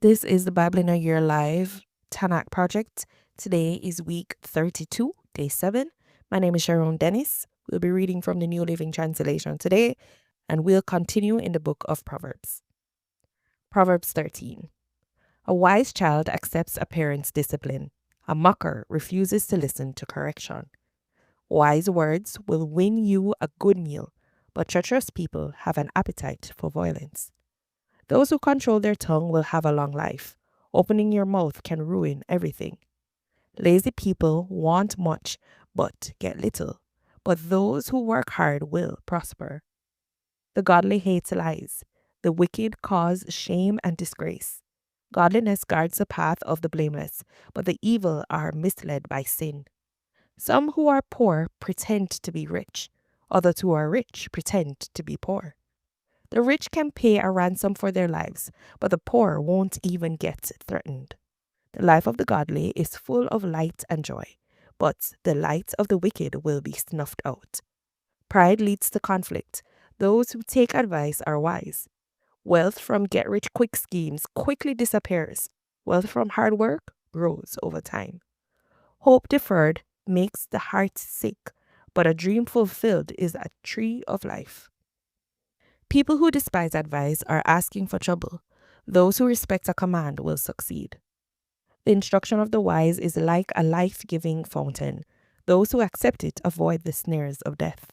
This is the Bible in a Year Live Tanakh Project. Today is week 32, day 7. My name is Sharone Dennis. We'll be reading from the New Living Translation today, and we'll continue in the book of Proverbs. Proverbs 13. A wise child accepts a parent's discipline. A mocker refuses to listen to correction. Wise words will win you a good meal, but treacherous people have an appetite for violence. Those who control their tongue will have a long life. Opening your mouth can ruin everything. Lazy people want much, but get little. But those who work hard will prosper. The godly hate lies. The wicked cause shame and disgrace. Godliness guards the path of the blameless, but the evil are misled by sin. Some who are poor pretend to be rich. Others who are rich pretend to be poor. The rich can pay a ransom for their lives, but the poor won't even get threatened. The life of the godly is full of light and joy, but the light of the wicked will be snuffed out. Pride leads to conflict. Those who take advice are wise. Wealth from get-rich-quick schemes quickly disappears. Wealth from hard work grows over time. Hope deferred makes the heart sick, but a dream fulfilled is a tree of life. People who despise advice are asking for trouble. Those who respect a command will succeed. The instruction of the wise is like a life-giving fountain. Those who accept it avoid the snares of death.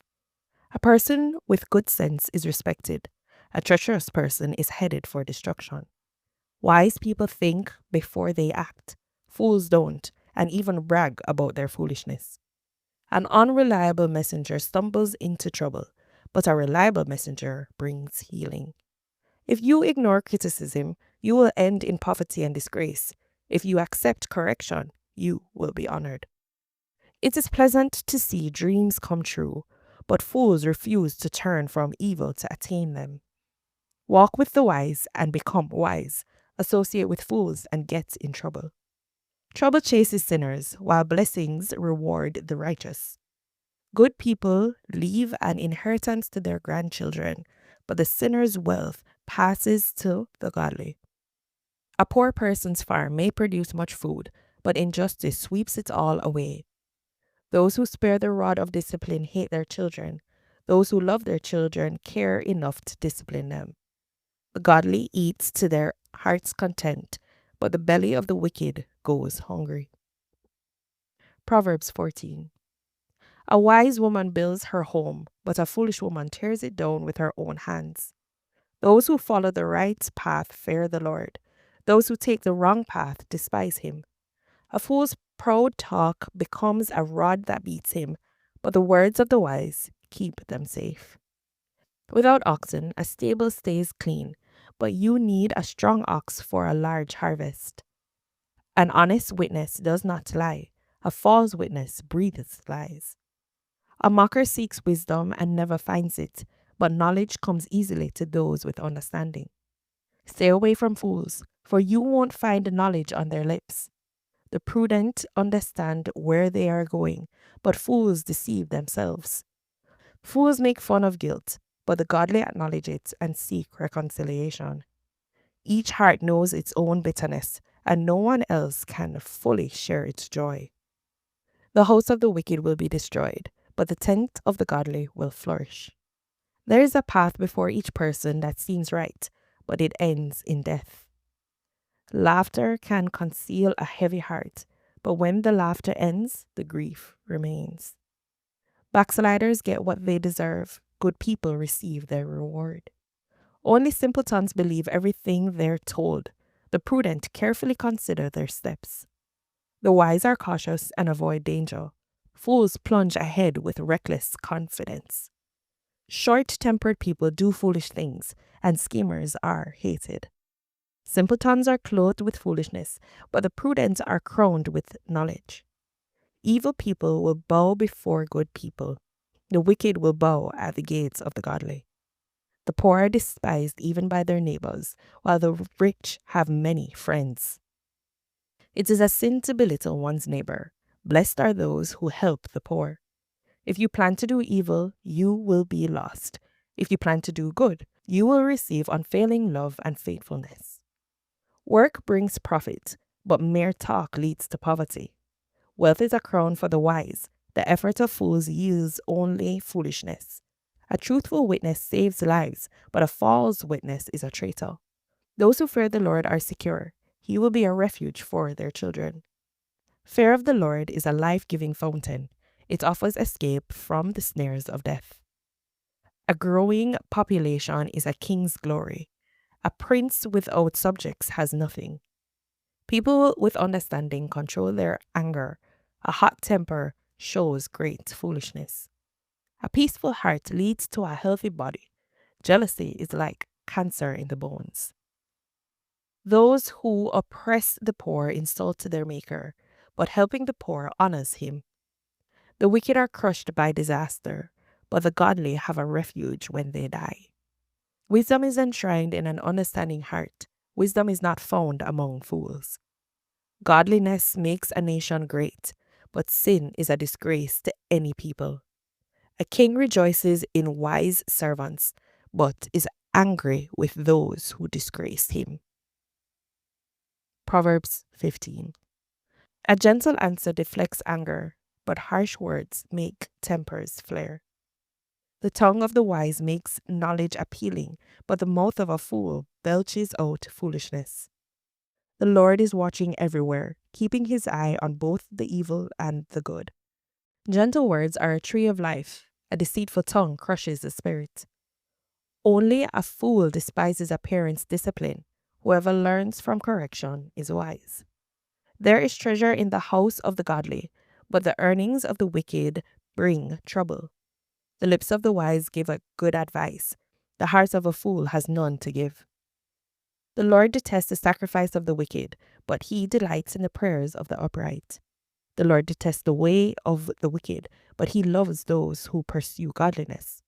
A person with good sense is respected. A treacherous person is headed for destruction. Wise people think before they act. Fools don't, and even brag about their foolishness. An unreliable messenger stumbles into trouble, but a reliable messenger brings healing. If you ignore criticism, you will end in poverty and disgrace. If you accept correction, you will be honored. It is pleasant to see dreams come true, but fools refuse to turn from evil to attain them. Walk with the wise and become wise. Associate with fools and get in trouble. Trouble chases sinners, while blessings reward the righteous. Good people leave an inheritance to their grandchildren, but the sinner's wealth passes to the godly. A poor person's farm may produce much food, but injustice sweeps it all away. Those who spare the rod of discipline hate their children. Those who love their children care enough to discipline them. The godly eats to their heart's content, but the belly of the wicked goes hungry. Proverbs 14. A wise woman builds her home, but a foolish woman tears it down with her own hands. Those who follow the right path fear the Lord. Those who take the wrong path despise him. A fool's proud talk becomes a rod that beats him, but the words of the wise keep them safe. Without oxen, a stable stays clean, but you need a strong ox for a large harvest. An honest witness does not lie. A false witness breathes lies. A mocker seeks wisdom and never finds it, but knowledge comes easily to those with understanding. Stay away from fools, for you won't find knowledge on their lips. The prudent understand where they are going, but fools deceive themselves. Fools make fun of guilt, but the godly acknowledge it and seek reconciliation. Each heart knows its own bitterness, and no one else can fully share its joy. The house of the wicked will be destroyed, but the tent of the godly will flourish. There is a path before each person that seems right, but it ends in death. Laughter can conceal a heavy heart, but when the laughter ends, the grief remains. Backsliders get what they deserve. Good people receive their reward. Only simpletons believe everything they're told. The prudent carefully consider their steps. The wise are cautious and avoid danger. Fools plunge ahead with reckless confidence. Short-tempered people do foolish things, and schemers are hated. Simpletons are clothed with foolishness, but the prudent are crowned with knowledge. Evil people will bow before good people. The wicked will bow at the gates of the godly. The poor are despised even by their neighbors, while the rich have many friends. It is a sin to belittle one's neighbor. Blessed are those who help the poor. If you plan to do evil, you will be lost. If you plan to do good, you will receive unfailing love and faithfulness. Work brings profit, but mere talk leads to poverty. Wealth is a crown for the wise. The effort of fools yields only foolishness. A truthful witness saves lives, but a false witness is a traitor. Those who fear the Lord are secure. He will be a refuge for their children. Fear of the Lord is a life-giving fountain. It offers escape from the snares of death. A growing population is a king's glory. A prince without subjects has nothing. People with understanding control their anger. A hot temper shows great foolishness. A peaceful heart leads to a healthy body. Jealousy is like cancer in the bones. Those who oppress the poor insult their Maker, but helping the poor honors him. The wicked are crushed by disaster, but the godly have a refuge when they die. Wisdom is enshrined in an understanding heart. Wisdom is not found among fools. Godliness makes a nation great, but sin is a disgrace to any people. A king rejoices in wise servants, but is angry with those who disgrace him. Proverbs 15. A gentle answer deflects anger, but harsh words make tempers flare. The tongue of the wise makes knowledge appealing, but the mouth of a fool belches out foolishness. The Lord is watching everywhere, keeping his eye on both the evil and the good. Gentle words are a tree of life. A deceitful tongue crushes the spirit. Only a fool despises a parent's discipline. Whoever learns from correction is wise. There is treasure in the house of the godly, but the earnings of the wicked bring trouble. The lips of the wise give a good advice. The heart of a fool has none to give. The Lord detests the sacrifice of the wicked, but he delights in the prayers of the upright. The Lord detests the way of the wicked, but he loves those who pursue godliness.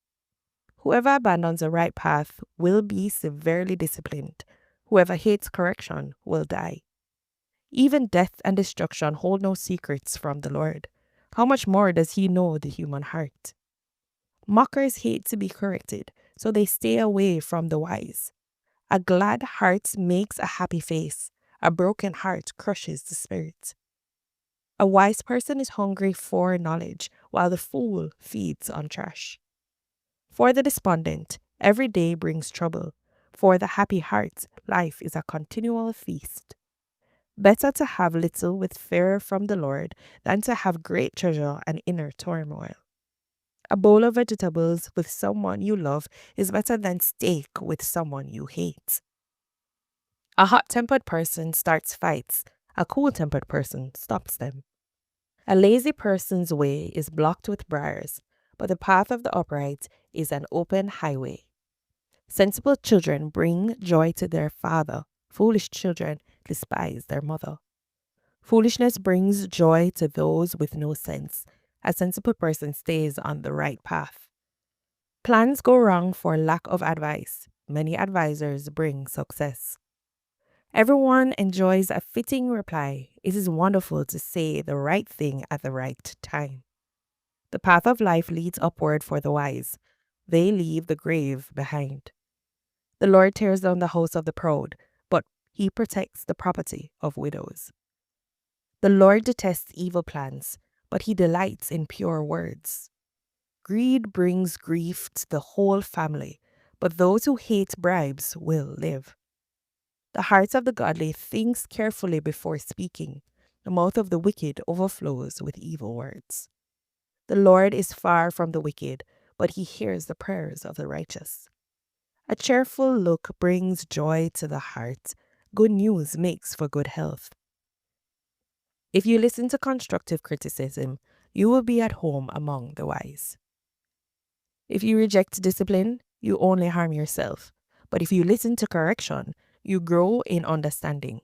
Whoever abandons the right path will be severely disciplined. Whoever hates correction will die. Even death and destruction hold no secrets from the Lord. How much more does he know the human heart? Mockers hate to be corrected, so they stay away from the wise. A glad heart makes a happy face. A broken heart crushes the spirit. A wise person is hungry for knowledge, while the fool feeds on trash. For the despondent, every day brings trouble. For the happy heart, life is a continual feast. Better to have little with fear from the Lord than to have great treasure and inner turmoil. A bowl of vegetables with someone you love is better than steak with someone you hate. A hot-tempered person starts fights. A cool-tempered person stops them. A lazy person's way is blocked with briars, but the path of the upright is an open highway. Sensible children bring joy to their father. Foolish children despise their mother. Foolishness brings joy to those with no sense. A sensible person stays on the right path. Plans go wrong for lack of advice. Many advisors bring success. Everyone enjoys a fitting reply. It is wonderful to say the right thing at the right time. The path of life leads upward for the wise. They leave the grave behind. The Lord tears down the house of the proud, but he protects the property of widows. The Lord detests evil plans, but he delights in pure words. Greed brings grief to the whole family, but those who hate bribes will live. The heart of the godly thinks carefully before speaking. The mouth of the wicked overflows with evil words. The Lord is far from the wicked, but he hears the prayers of the righteous. A cheerful look brings joy to the heart. Good news makes for good health. If you listen to constructive criticism, you will be at home among the wise. If you reject discipline, you only harm yourself. But if you listen to correction, you grow in understanding.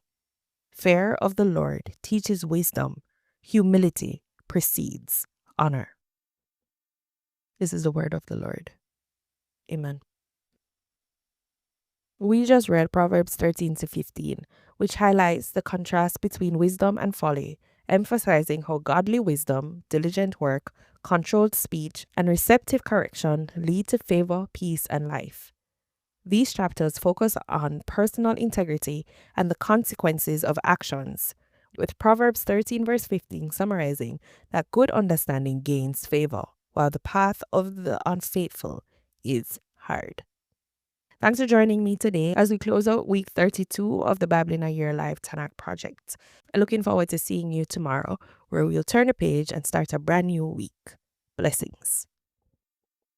Fear of the Lord teaches wisdom. Humility precedes honor. This is the word of the Lord. Amen. We just read Proverbs 13 to 15, which highlights the contrast between wisdom and folly, emphasizing how godly wisdom, diligent work, controlled speech, and receptive correction lead to favor, peace, and life. These chapters focus on personal integrity and the consequences of actions, with Proverbs 13 verse 15 summarizing that good understanding gains favor, while the path of the unfaithful is hard. Thanks for joining me today as we close out week 32 of the Bible in a Year Live Tanakh project. I'm looking forward to seeing you tomorrow, where we'll turn a page and start a brand new week. Blessings.